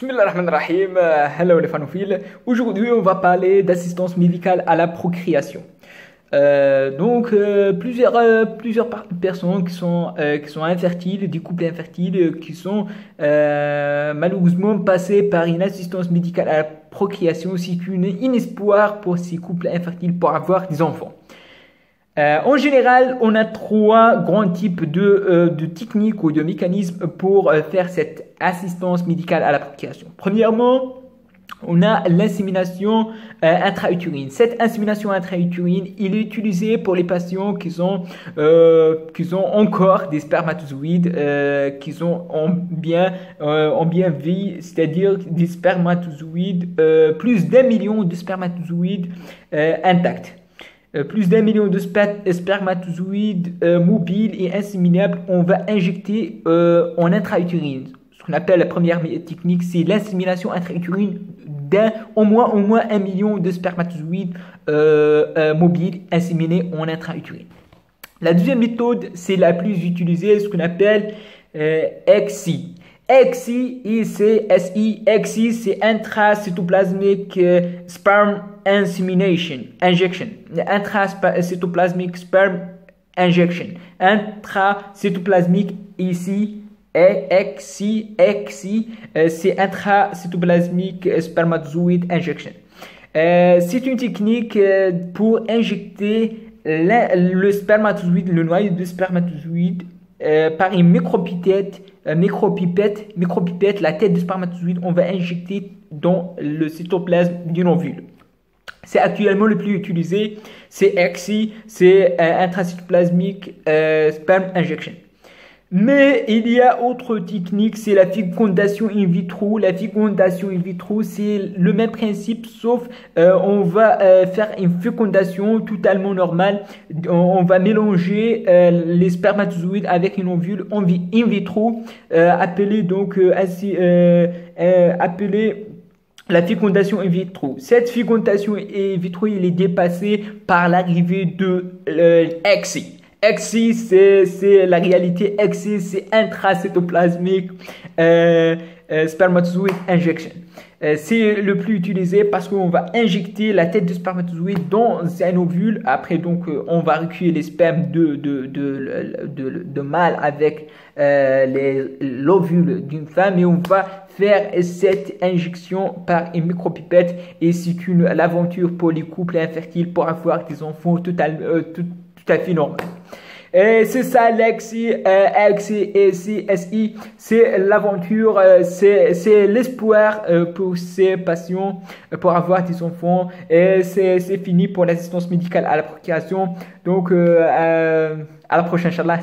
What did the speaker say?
Bismillahirrahmanirrahim. Hello les fanophiles. Aujourd'hui, on va parler d'assistance médicale à la procréation. Plusieurs personnes qui sont infertiles, des couples infertiles, qui sont malheureusement passés par une assistance médicale à la procréation, c'est un espoir pour ces couples infertiles pour avoir des enfants. En général, on a trois grands types de techniques ou de mécanismes pour faire cette assistance médicale à la procréation. Premièrement, on a l'insémination intra-utérine. Cette insémination intra-utérine, il est utilisé pour les patients qui ont encore des spermatozoïdes qui sont en bien vie, c'est-à-dire des spermatozoïdes, plus d'1 million de spermatozoïdes intacts. Plus d'1 million de spermatozoïdes mobiles et inséminables, on va injecter en intra-utérine. Ce qu'on appelle la première technique, c'est l'insémination intra-utérine au moins 1 million de spermatozoïdes mobiles inséminés en intra-utérine. La deuxième méthode, c'est la plus utilisée, ce qu'on appelle ECSI. ECSI, c'est intracytoplasmic sperm insemination injection. Intracytoplasmic sperm injection. Intracytoplasmic ici. ECSI, c'est intracytoplasmic spermatozoid injection. C'est une technique pour injecter le spermatozoïde, le noyau de spermatozoïde par une micropipette, la tête de spermatozoïde, on va injecter dans le cytoplasme d'une ovule. C'est actuellement le plus utilisé, c'est ECSI, c'est intracytoplasmic sperm injection. Mais il y a autre technique, c'est la fécondation in vitro. La fécondation in vitro, c'est le même principe, sauf on va faire une fécondation totalement normale. On va mélanger les spermatozoïdes avec une ovule in vitro, appelée la fécondation in vitro. Cette fécondation in vitro, il est dépassé par l'arrivée de ECSI. ECSI, c'est la réalité. ECSI, c'est intracytoplasmic spermatozoid injection. C'est le plus utilisé parce qu'on va injecter la tête de spermatozoïde dans un ovule. Après, donc, on va recueillir les spermes de mâle avec l'ovule d'une femme et on va faire cette injection par une micropipette. Et c'est l'aventure pour les couples infertiles pour avoir des enfants tout à fait normal. Et c'est ça l'ECSI, ECSI, c'est l'aventure, c'est l'espoir pour ces patients pour avoir des enfants. Et c'est fini pour l'assistance médicale à la procréation. Donc à la prochaine, Inch'Allah.